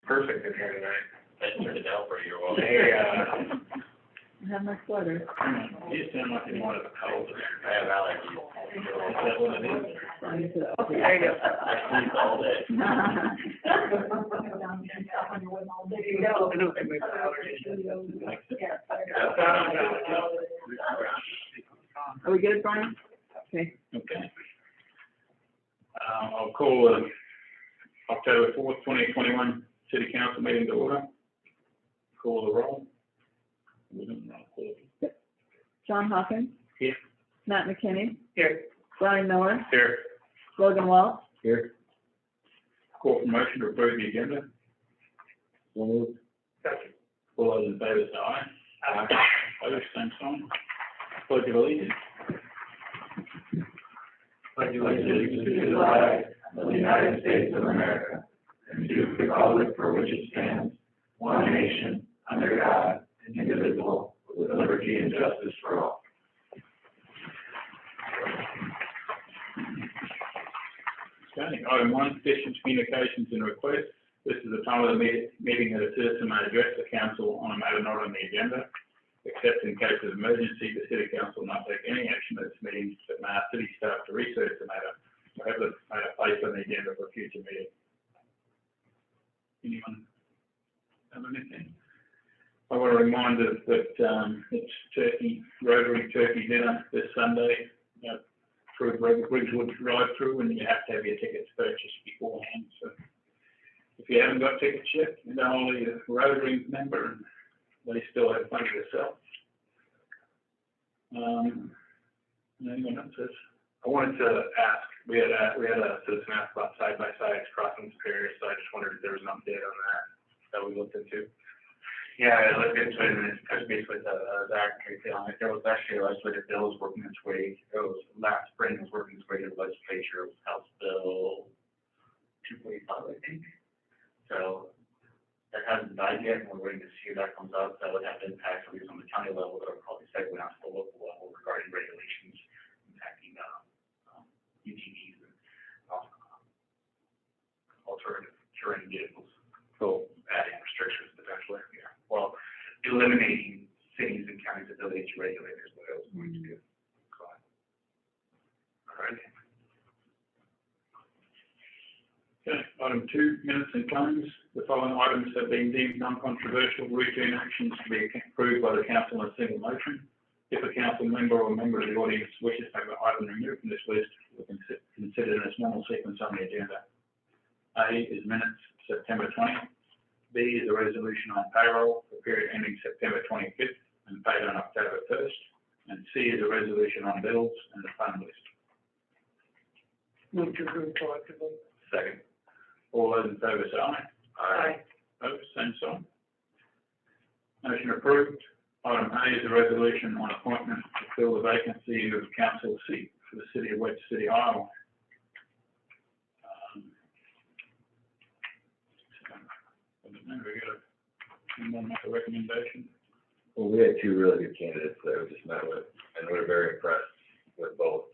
Perfect in here tonight. I turned it down for you all. Hey, I have my sweater. you sound like you wanted a cold. I have allergies. Is that what it is? There you go. I sleep all day. Are we good, Brian? Okay. Okay. I'll call the October 4th, 2021 City Council meeting to order. Call the roll. John Hawkins? Here. Matt McKinney? Here. Brian Miller? Here. Logan Welch? Here. Call for motion to approve the agenda. So moved. Second. All those in favor say aye. Aye. Opposed, same sign. Pledge of allegiance. Pledge allegiance to the flag of the United States of America and to the republic for which it stands, one nation, under God, indivisible, with liberty and justice for all. Okay, item 1, petitions, communications and requests. This is the time of the meeting that a citizen may address the council on a matter not on the agenda. Except in case of emergency, the city council will not take any action at this meeting, but may ask city staff to research the matter or have the matter placed on the agenda for a future meeting. Anyone have anything? I want to remind us that it's Rotary Turkey Dinner this Sunday through Ridgewood Drive-Through, and you have to have your tickets purchased beforehand. So if you haven't got tickets yet, you're not only a Rotary member, and they still have plenty to sell. Anyone else? I wanted to ask. We had a citizen ask about side-by-sides crossing barriers, so I just wondered if there was an update on that we looked into. Yeah, I looked into it, and it's touched base with Zach on it. There was actually a legislative bill was working its way. It was last spring was working its way to the legislature. It was House Bill 245, I think. So that hasn't died yet, and we're waiting to see if that comes up. That would have impact at least on the county level, but it'll probably segue out to the local level regarding regulations impacting UTVs and alternative terrain vehicles. So adding restrictions potentially. Yeah. Well, eliminating cities and counties' ability to regulate is what I was going to do. So, all right. Okay, item 2, minutes and claims. The following items have been deemed non-controversial routine actions to be approved by the council in a single motion. If a council member or member of the audience wishes to have an item removed from this list, we can consider it as normal sequence on the agenda. A is minutes September 20th. B is a resolution on payroll for the period ending September 25th and paid on October 1st. And C is a resolution on bills and the fund list. Move to approve collectively. Second. All those in favour say aye. Aye. Opposed, same sign. Motion approved. Item A is a resolution on appointment to fill the vacancy of council seat for the city of Webster City, Iowa. Anyone make a recommendation? Well, we had 2 really good candidates that we just met with, and we were very impressed with both.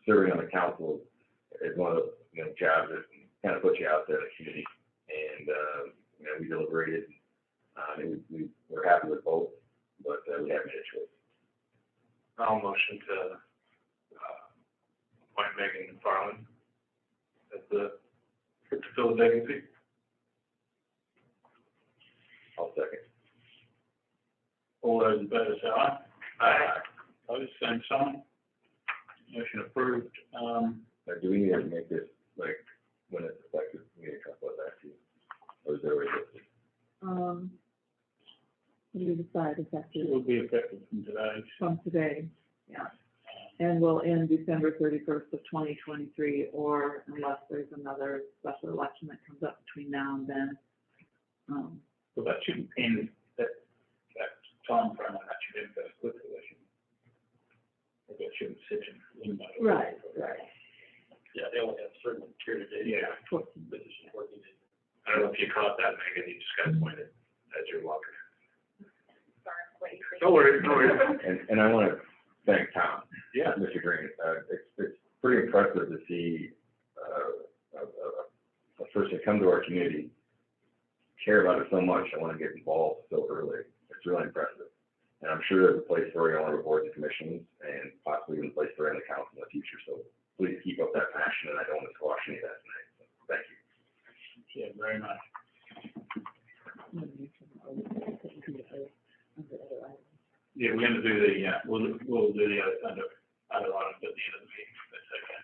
Serving on the council is one of the jobs that kind of puts you out there in the community, and we deliberated. We were happy with both, but we haven't made a choice. I'll motion to appoint Megan Farland as to fill the vacancy. I'll second. All those in favor say aye. Aye. Opposed, same sign. Motion approved. Do we need to make this, like, when it's effective? We need to talk about that too. Or is that already listed? What do you decide effective? It will be effective from today. From today, yeah. And will end December 31st of 2023, or unless there's another special election that comes up between now and then. So that shouldn't end that time frame on that should end for a split election. That shouldn't sit in limbo. Right. Yeah, they only have certain period of days. Yeah. 14. Position 14 days. I don't know if you caught that, Megan. You just got appointed as your walker. No worries. And I want to thank Tom. Yeah. Mr. Green. It's pretty impressive to see a person to come to our community, care about it so much, I want to get involved so early. It's really impressive. And I'm sure there's a place for you on our boards and commissions, and possibly even a place for you on the council in the future. So please keep up that passion, and I don't want to squash any of that tonight. So thank you. Yeah, very much. Yeah, we're gonna do the, we'll do the other items at the end of the meeting. That's okay.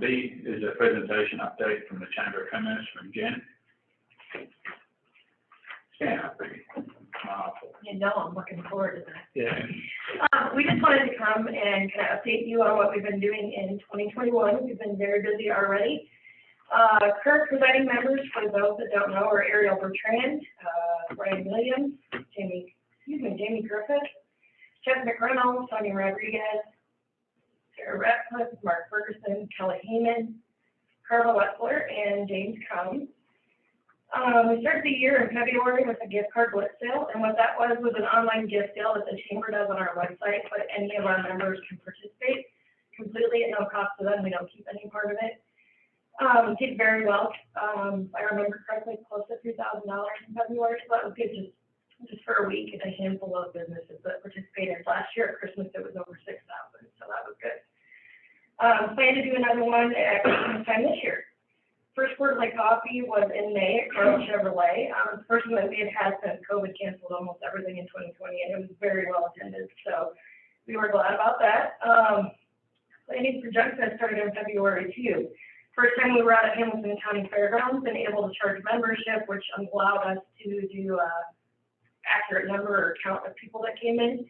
B is a presentation update from the Chamber of Commerce from Jen. Yeah, pretty powerful. You know, I'm looking forward to that. Yeah. We just wanted to come and kind of update you on what we've been doing in 2021. We've been very busy already. Current presiding members, for those that don't know, are Ariel Bertrand, Brian Williams, Jamie Griffith, Jeff McReynolds, Sonia Rodriguez, Sarah Ratcliffe, Mark Ferguson, Kelly Heyman, Carla Webster, and James Combs. We started the year in February with a gift card blitz sale, and what that was an online gift sale that the chamber does on our website, but any of our members can participate completely at no cost to them. We don't keep any part of it. We did very well. If I remember correctly, close to $3,000 in February, so that was good just for a week, and a handful of businesses that participated. Last year at Christmas, it was over 6,000, so that was good. Plan to do another one at Christmas time this year. First Quarterly Coffee was in May at Carl Chevrolet. The first one that we had since COVID canceled almost everything in 2020, and it was very well attended, so we were glad about that. Planning for Junk Fest started in February too. First time we were out at Hamilton County Fairgrounds and able to charge membership, which allowed us to do accurate number or count of people that came in.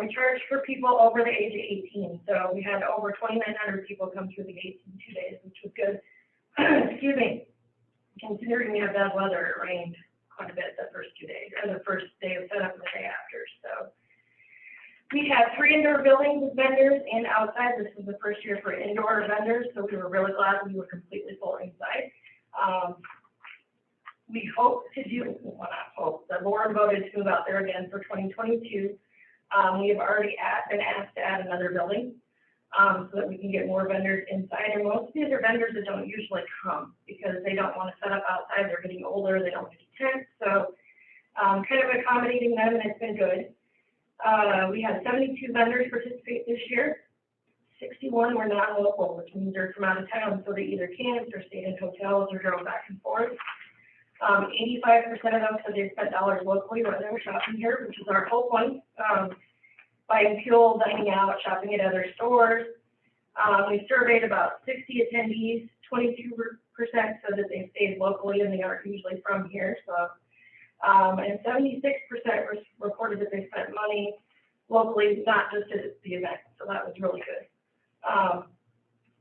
We charged for people over the age of 18, so we had over 2,900 people come through the gates in 2 days, which was good. Excuse me. Considering we had bad weather, it rained quite a bit the first 2 days, or the first day of setup and the day after. So we had 3 indoor buildings with vendors and outside. This was the first year for indoor vendors, so we were really glad we were completely full inside. We hope to do, well, not hope, the board voted to move out there again for 2022. We have already been asked to add another building so that we can get more vendors inside. And most of these are vendors that don't usually come because they don't want to set up outside. They're getting older. They don't want to do tents. So kind of accommodating them, and it's been good. We had 72 vendors participate this year. 61 were non-local, which means they're from out of town, so they either camped or stayed in hotels or drove back and forth. 85% of them said they spent dollars locally when they were shopping here, which is our whole point. Buying fuel, dining out, shopping at other stores. We surveyed about 60 attendees. 22% said that they stayed locally and they aren't usually from here. So, and 76% reported that they spent money locally, not just at the event. So that was really good.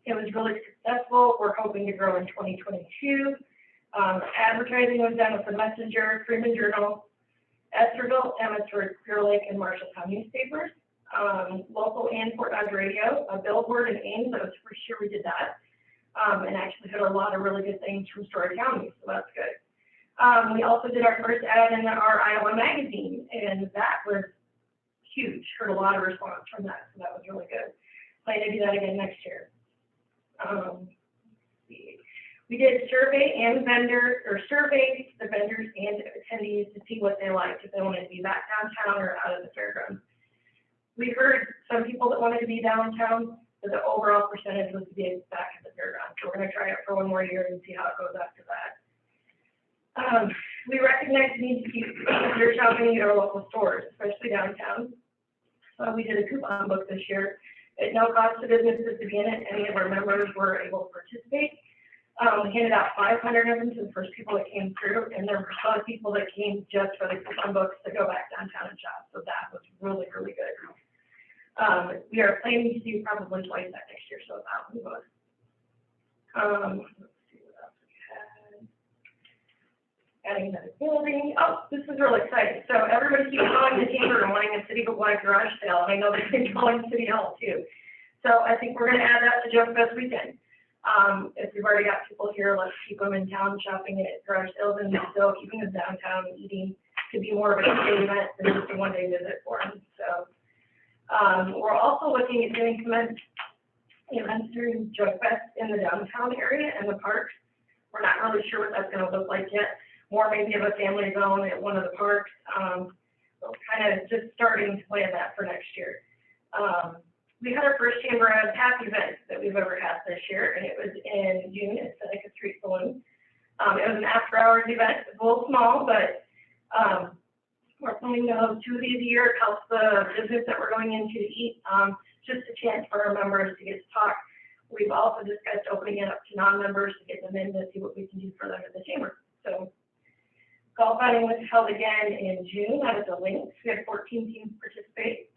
It was really successful. We're hoping to grow in 2022. Advertising was done with the Messenger, Freeman Journal, Esterville, Emmitsburg, Clear Lake, and Marshalltown newspapers. Local and Fort Dodge Radio, a billboard in Ames. That was the first year we did that, and actually heard a lot of really good things from Story County, so that's good. We also did our first ad in our Iowa magazine, and that was huge. Heard a lot of response from that, so that was really good. Plan to do that again next year. We did survey the vendors and attendees to see what they liked, if they wanted to be back downtown or out of the fairgrounds. We heard some people that wanted to be downtown, but the overall percentage was to be back at the fairgrounds. So we're going to try it for one more year and see how it goes after that. We recognize the need to keep your shopping at our local stores, especially downtown. So we did a coupon book this year at no cost to businesses to be in it. Any of our members were able to participate. We handed out 500 of them to the first people that came through, and there were a lot of people that came just for the coupon books to go back downtown and shop. So that was really, really good. We are planning to do probably twice that next year, so 1,000 books. Let's see what else we had. Adding another building. Oh, this is really exciting. So everybody keeps calling the chamber and wanting a city-wide garage sale, and I know they've been calling City Hall too. So I think we're going to add that to Junk Fest weekend. If we've already got people here, let's keep them in town shopping at garage sales and still keeping them downtown and eating to be more of a day event than just a one-day visit for them. So we're also looking at doing events during Joy Fest in the downtown area and the parks. We're not really sure what that's gonna look like yet. More maybe of a family zone at one of the parks. So kind of just starting to plan that for next year. We had our first Chamber of Tap event that we've ever had this year, and it was in June at Seneca Street Saloon. It was an after-hours event. It's a little small, but we're planning to host 2 of these a year. It helps the business that we're going into to eat. Just a chance for our members to get to talk. We've also discussed opening it up to non-members to get them in to see what we can do for them at the chamber. So golf outing was held again in June out of the links. We had 14 teams participate.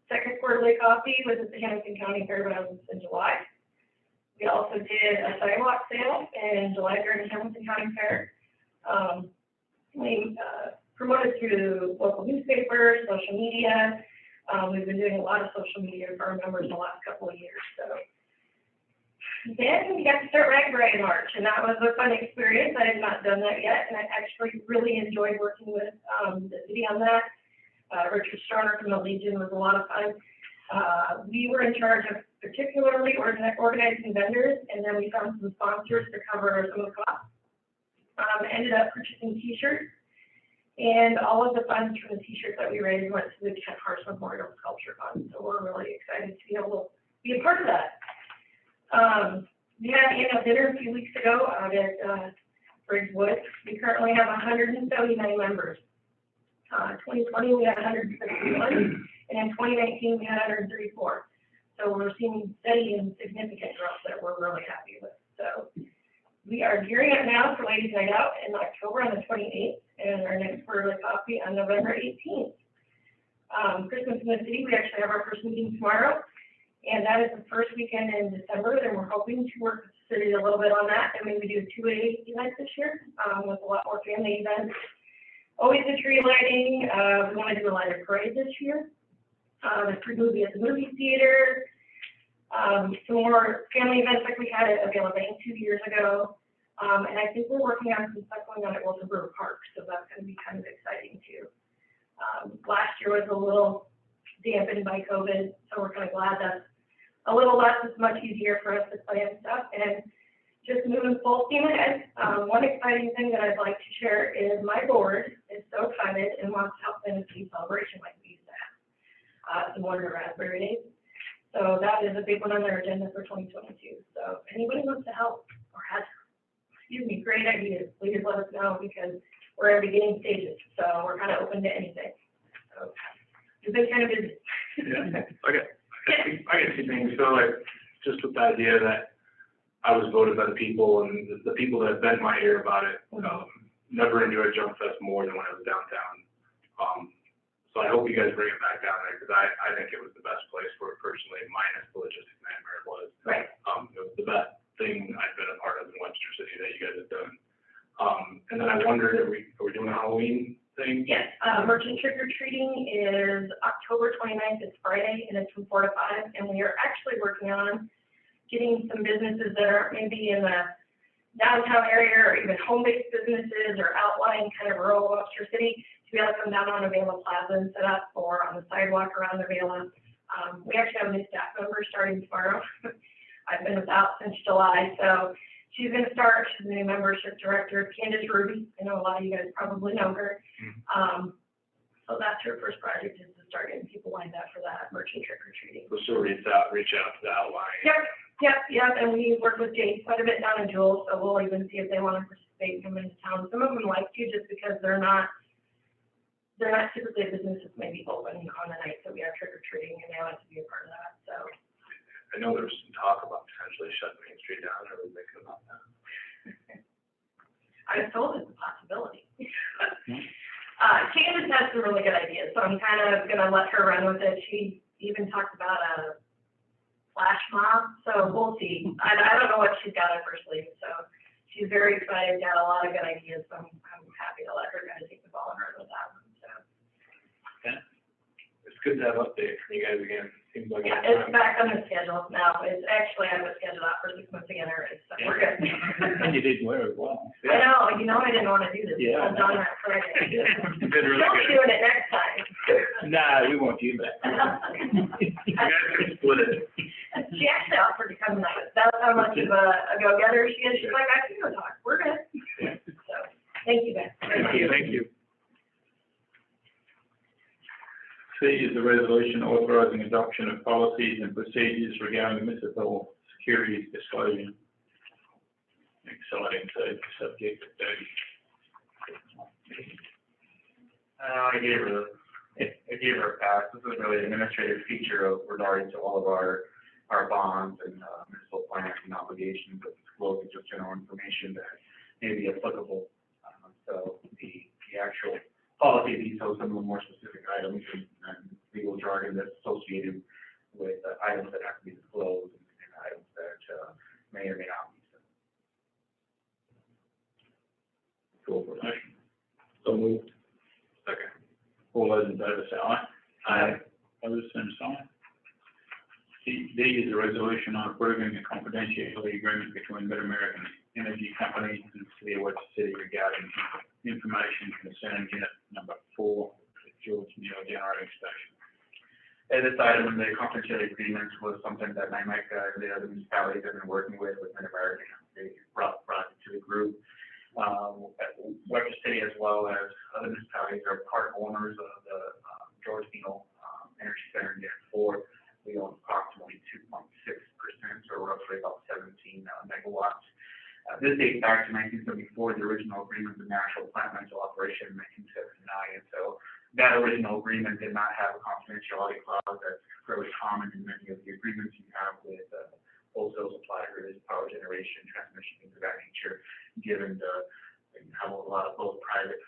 Second quarterly coffee was at the Hamilton County Fairgrounds in July. We also did a sidewalk sale in July during the Hamilton County Fair. We promoted through local newspapers, social media. We've been doing a lot of social media for our members in the last couple of years. So then we got to start Ragbri in March, and that was a fun experience. I had not done that yet, and I actually really enjoyed working with the city on that. Richard Starner from the Legion was a lot of fun. We were in charge of particularly organizing vendors, and then we found some sponsors to cover some of the costs. Ended up purchasing T-shirts, and all of the funds from the T-shirts that we raised went to the Kent Harsh Memorial Sculpture Fund. So we're really excited to be able to be a part of that. We had an annual dinner a few weeks ago out at Briggs Woods. We currently have 179 members. 2020 we had 161, and in 2019 we had 134. So we're seeing steady and significant growth that we're really happy with. So we are gearing up now for Ladies Night Out in October on the 28th, and our next quarterly coffee on November 18th. Christmas in the city, we actually have our first meeting tomorrow, and that is the first weekend in December, and we're hoping to work with the city a little bit on that, and maybe do 2 events this year with a lot more family events. Always the tree lighting. We want to do a lighter parade this year. The free movie at the movie theater. Some more family events like we had at Avila Bank 2 years ago. And I think we're working on some stuff going on at Wilson Brewer Park, so that's going to be kind of exciting too. Last year was a little dampened by COVID, so we're kind of glad that's a little less. It's much easier for us to plan stuff. And just moving full steam ahead. One exciting thing that I'd like to share is my board is so excited and wants to help in a tea celebration like we used to have. Some Wonder Raspberry Days. So that is a big one on their agenda for 2022. So if anybody wants to help or has, great ideas, please let us know because we're in beginning stages. So we're kind of open to anything. So we've been kind of busy. Yeah, I get 2 things. So like, just with the idea that I was voted by the people, and the people that bent my ear about it, never enjoyed Jump Fest more than when I was downtown. So I hope you guys bring it back down there, because I think it was the best place for it personally, minus the logistic nightmare it was. Right. It was the best thing I've been a part of in Webster City that you guys have done. And then I wondered, are we doing a Halloween thing? Yes, merchant trick-or-treating is October 29th, it's Friday, and it's from 4 to 5, and we are actually working on getting some businesses that are maybe in the downtown area or even home-based businesses or outlying kind of rural Webster City to be able to come down on Avila Plaza and set up or on the sidewalk around Avila. We actually have a new staff member starting tomorrow. I've been without since July, so she's going to start. She's the new membership director, Candace Ruby. I know a lot of you guys probably know her. So that's her first project, is to start getting people lined up for that merchant trick-or-treating. So she'll reach out to the outlying. Yep, and we work with Jay quite a bit down in Jewel, so we'll even see if they want to participate and come into town. Some of them like to just because they're not typically a business that's maybe open on the night that we have trick-or-treating, and they like to be a part of that, so. I know there was some talk about potentially shutting Main Street down. Are we thinking about that? I was told it's a possibility. Candace has some really good ideas, so I'm kind of going to let her run with it. She even talked about a flash mob, so we'll see. I don't know what she's got up her sleeve, so she's very excited, got a lot of good ideas, so I'm happy to let her kind of take the ball and run with that one. So. Yeah. It's good to have updates from you guys again. Seems like it's back on the schedule now. It's actually, I was scheduled out for 6 months again already, so we're good. And you did very well. I know, I didn't want to do this. Yeah. I've done that Friday. You did really She'll be good. doing it next time. Nah, we won't do that. You guys can split it. She actually offered to come tonight. That's how much of a go-getter she is. She's like, I can go talk. We're good. So, thank you guys. Thank you. C is a resolution authorising adoption of policies and procedures regarding municipal securities disclosure. Exciting subject. I gave her a pass. This is really an administrative feature of regarding to all of our bonds and municipal plans and obligations of disclosing just general information that may be applicable. So the actual policy details some of the more specific items and legal jargon that's associated with items that have to be disclosed and items that may or may not be. Call for motion. So moved. Second. All those in favour say aye. Aye. Opposed, same sign. D is a resolution on approving a confidentiality agreement between Mid-American Energy Company and the City of Webster City regarding information concerning unit number 4, the George Neal Generating Station. This item, the confidentiality agreement, was something that NIMEC and the other municipalities have been working with Mid-American. They brought it to the group. Webster City, as well as other municipalities, are part owners of the George Neal Energy Center Unit 4. We own approximately 2.6%, or roughly about 17 megawatts. This dates back to 1974, the original agreement of national plant rental operation in 1979. And so that original agreement did not have a confidentiality clause that's fairly common in many of the agreements you have with wholesale supply agreements, power generation, transmission, things of that nature, given how a lot of both private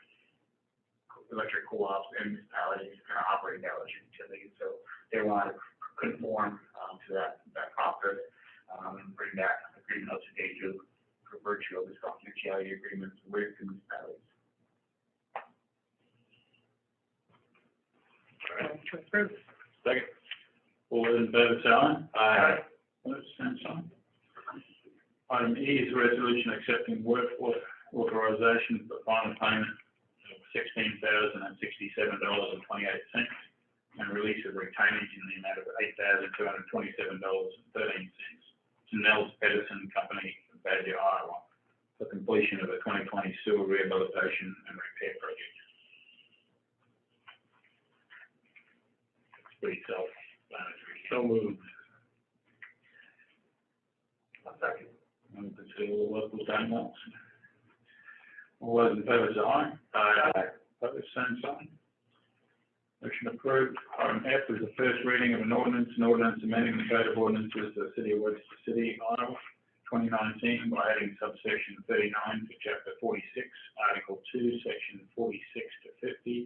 electric co-ops and municipalities kind of operate that electric utility. So they want to conform to that process and bring that agreement up to date for virtue of this confidentiality agreements with the municipalities. Second. All those in favour say aye. Aye. Opposed, same sign. Item E is a resolution accepting work authorisation for final payment of $16,067.28 and release of retainage in the amount of $8,227.13 to Nels Edison Company of Badger, Iowa, for completion of a 2020 sewer rehabilitation and repair project. It's pretty self-explanatory. So moved. Second. And to see all the work was done once. All those in favour say aye. Aye. Opposed, same sign. Motion approved. Item F is the first reading of an ordinance amending the code of ordinances of the City of Webster City, Iowa, 2019, by adding subsection 39 to chapter 46, article 2, section 46 to 50,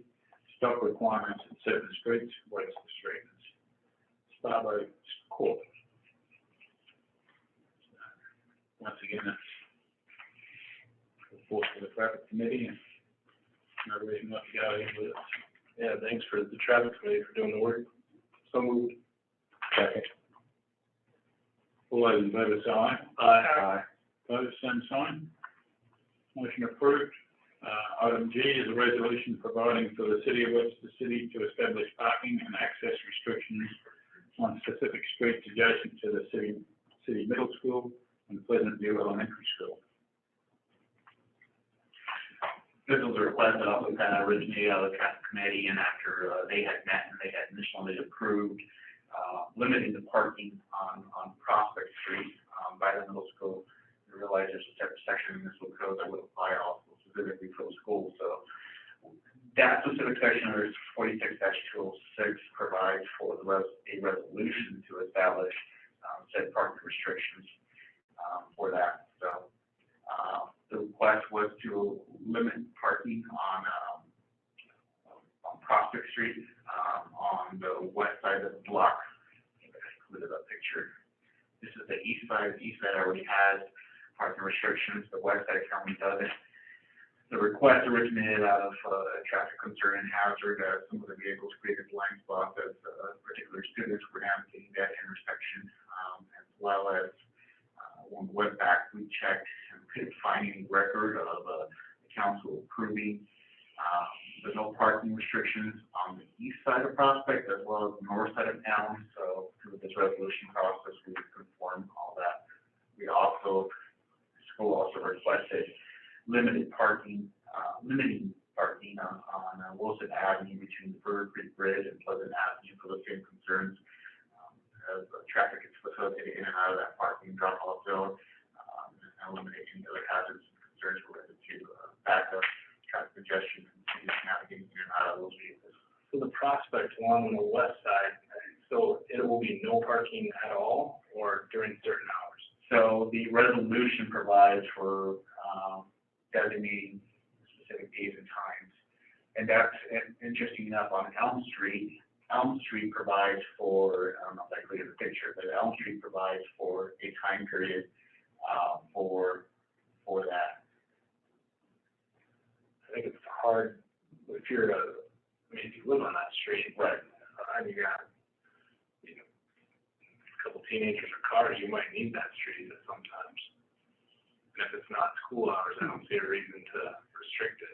stop requirements at certain streets, Webster Street, Starboat Court. Once again, it's report to the traffic committee, and no reason not to go ahead with it. Yeah, thanks for the traffic committee for doing the work. So moved. Second. All those in favour say aye. Aye. Opposed, same sign. Motion approved. Item G is a resolution providing for the City of Webster City to establish parking and access restrictions on specific streets adjacent to the city middle school and Pleasant View Elementary School. This was a request that also kind of originated out of the traffic committee, and after they had met and they had initially approved limiting the parking on Prospect Street by the middle school, we realized there's a separate section in this code that would apply also specifically for the school. So that specific section, there's 46-206, provides for a resolution to establish said parking restrictions for that. So the request was to limit parking on Prospect Street on the west side of the block. I included a picture. This is the east side. The east side already has parking restrictions. The west side currently doesn't. The request originated out of a traffic concern and hazard as some of the vehicles created blind spots as particular students were navigating that intersection, as well as when we went back, we checked and couldn't find any record of the council approving the no parking restrictions on the east side of Prospect as well as the north side of town. So through this resolution process, we limiting parking on Wilson Avenue between the Bird Creek Bridge and Pleasant Avenue for the same concerns. As traffic is facilitated in and out of that parking drop-off zone, and eliminating other hazards and concerns related to backup, traffic congestion, and navigating in and out of those vehicles. So the Prospect one on the west side, so it will be no parking at all or during certain hours? So the resolution provides for designating specific days and times. And that's interesting enough on Elm Street. Elm Street provides for, I don't know if I cleared the picture, but Elm Street provides for a time period for that. I think it's hard if you're if you live on that street, Right. And you got, a couple teenagers or cars, you might need that street sometimes. And if it's not school hours, I don't see a reason to restrict it.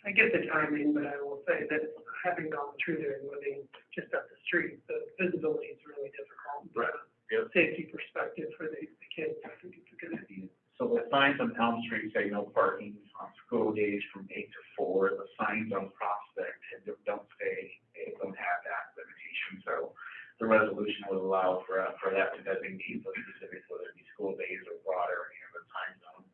I get the timing, but I will say that having gone through there and living just up the street, the visibility is really difficult. Right. Yep. Safety perspective for the kids, I think it's a good idea. So the signs on Elm Street say no parking on school days from 8 to 4. The signs on Prospect don't say, they don't have that limitation. So the resolution would allow for that to designate those specific, whether it be school days or broader or any other time zone.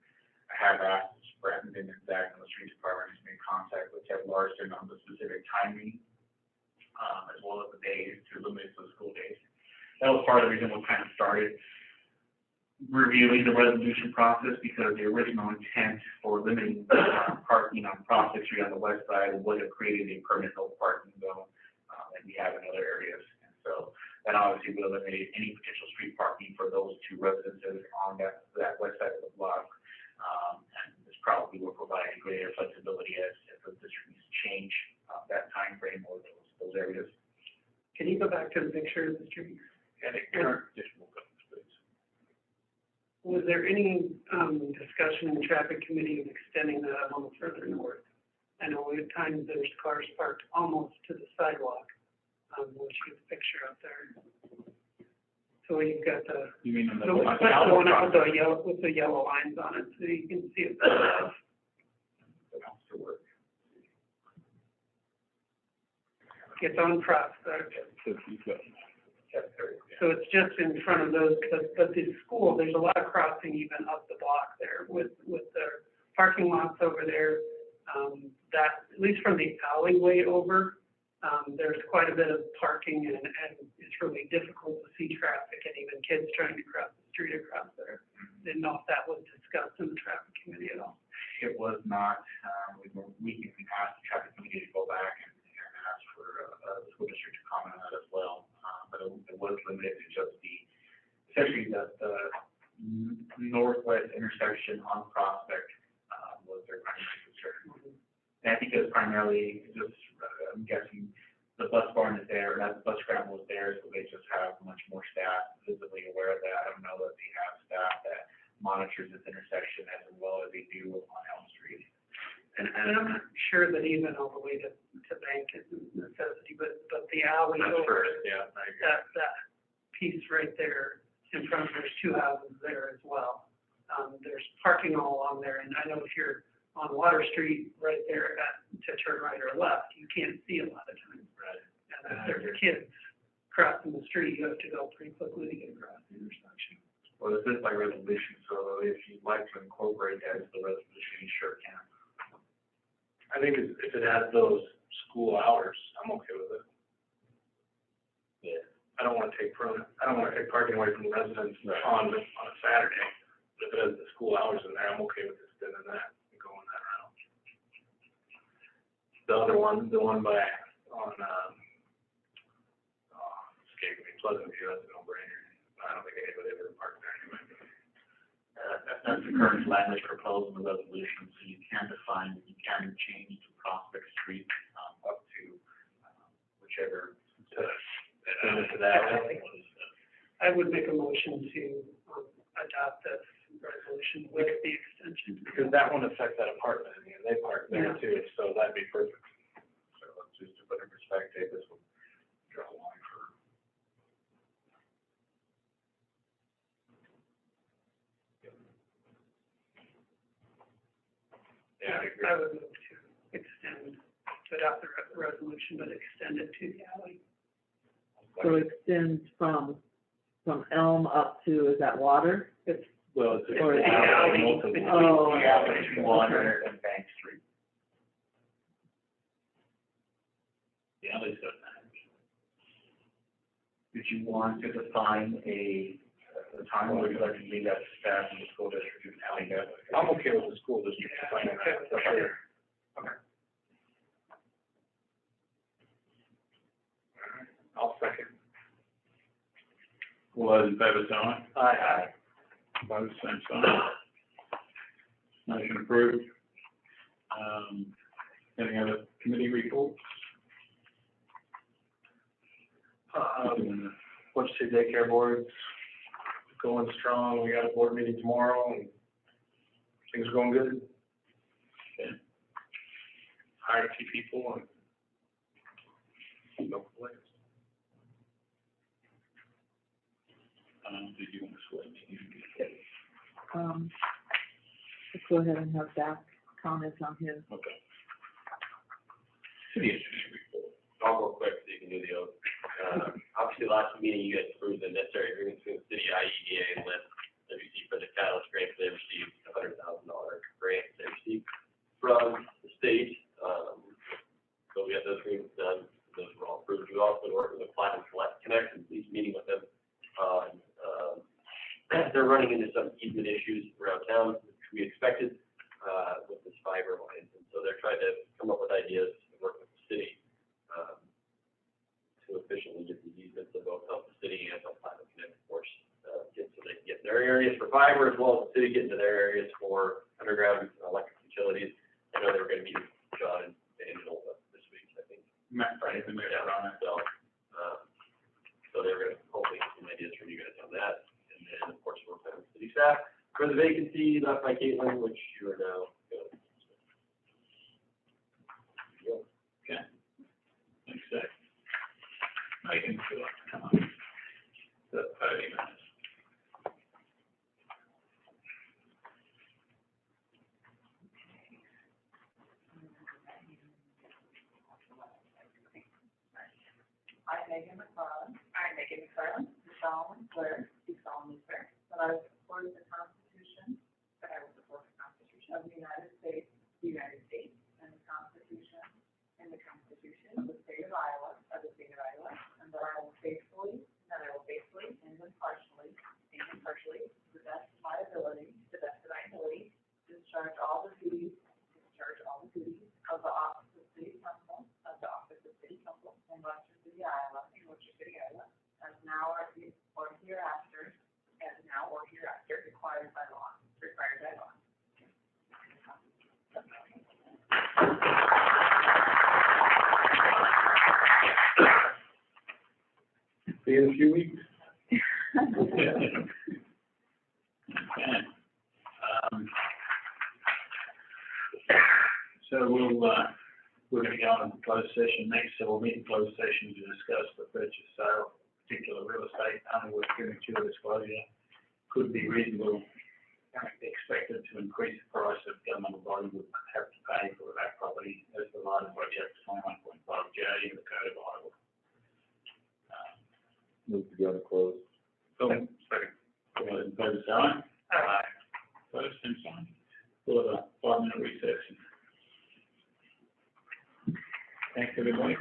I have asked Brandon and Zach in the street department to make contact with Ted Larson on the specific timing, as well as the days to eliminate those school days. That was part of the reason we kind of started reviewing the resolution process, because the original intent for limiting parking on Prospect Street on the west side would have created a permanent no parking zone, like we have in other areas. And so that obviously would eliminate any potential street parking for those two residences on that west side of the block. And this probably will provide greater flexibility as the district needs to change that time frame or those areas. Can you go back to the picture of the street? And the current additional building space. Was there any discussion in the traffic committee of extending that a little further north? I know at times there's cars parked almost to the sidewalk, once you get the picture up there. So you've got the, You mean on the the west one side? with the yellow lines on it, so you can see it. It's on Prospect. So it's just in front of those, but the school, there's a lot of crossing even up the block there with the parking lots over there. That, at least from the alleyway over, there's quite a bit of parking and it's really difficult to see traffic and even kids trying to cross the street across there. Didn't know if that was discussed in the traffic committee at all. It was not, we asked the traffic committee to go back and ask for the school district to comment on that as well. But it was limited to just essentially the northwest intersection on Prospect was their primary concern. And I think it was primarily just, I'm guessing, the bus barn is there, and that bus scramble is there, so they just have much more staff visibly aware of that. I don't know that they have staff that monitors this intersection as well as they do on Elm Street. And I'm not sure that even all the way to Bank is a necessity, but the alley That's over, first, yeah, I agree. that piece right there in front of, there's two houses there as well. There's parking all along there, and I know if you're on Water Street right there to turn right or left, you can't see a lot of times. Right. And if there's kids crossing the street, you have to go pretty quickly to get across the intersection. Well, this is by resolution, so if you'd like to incorporate that into the resolution, you sure can. I think if it has those school hours, I'm okay with it. Yeah. I don't wanna take parking away from the residents on a Saturday. But if it has the school hours in there, I'm okay with extending that and going that route. The other one, the one escaping me, Pleasant View, that's a no-brainer. I don't think anybody ever parked there anyway. That's the current language proposed in the resolution, so you can define, you can change to Prospect Street up to whichever. I would make a motion to adopt this resolution with the extension. Because that one affects that apartment, and they park there too, so that'd be perfect. So just to put in perspective, this will draw a line for. Yeah, I agree. I would move to extend, adopt the resolution, but extend it to the alley. So extends from Elm up to, is that Water? It's, Well, it's Or- a alley, multiple. Oh, Yeah, between Water and Bank Street. The alley's got that. Did you want to define a time, or would you like to leave that to staff and the school district to alley that? I'm okay with the school district defining that, for sure. Okay. I'll second. All those in favor, say aye. Aye. Opposed, same sign. Motion approved. Any other committee reports? Webster City Daycare Board's going strong. We got a board meeting tomorrow and things are going good. Okay. Hired a few people and no complaints. Did you want to switch? Let's go ahead and have Zach comment on his. Okay. City attorney report. I'll go quick so you can do the oath. Obviously, last meeting, you guys approved the necessary agreements between the city, IEDA, and WC for the catalyst grant. They received a $100,000 grant they received from the state. So we got those agreements done. Those were all approved. We also been working with Platinum Connect, and each meeting with them. They're running into some easement issues around town, which we expected, with this fiber lines. And so they're trying to come up with ideas to work with the city, to efficiently get these easements that both help the city and help Platinum Connect, of course, get so they can get in their areas for fiber, as well as the city get into their areas for underground electric utilities. I know they were going to meet with John and Angel this week, I think. Matt, right, the mayor, right. So they're going to hopefully get some ideas from you guys on that. And then, of course, we're with city staff for the vacancy left by Caitlin, which you are now going. Okay. Thanks, Zach. Megan, would you like to come up? The podium. I, Megan McFarland. I, Megan McFarland. Do solemnly swear. Do solemnly swear. That I will support the Constitution. That I will support the Constitution of the United States. The United States. And the Constitution. And the Constitution of the State of Iowa. Of the State of Iowa. And that I will faithfully. And impartially. To the best of my ability. To the best of my ability. Discharge all the duties. Of the office of City Council. In Webster City, Iowa, as now or hereafter, required by law. See you in a few weeks. Okay. So we're going to go on to closed session next, so we'll meet in closed session to discuss the purchase, sale, of particular real estate, under which premature disclosure could be reasonable, expected to increase the price of governmental body would have to pay for that property as provided by chapter 21.5J in the Code of Iowa. Move to go to close. Second. All those in favor, say aye. Aye. Opposed, same sign. We'll have a 5-minute recess. Thanks, everybody.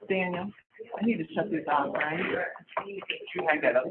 Daniel, I need to shut these off, right? You hang that up.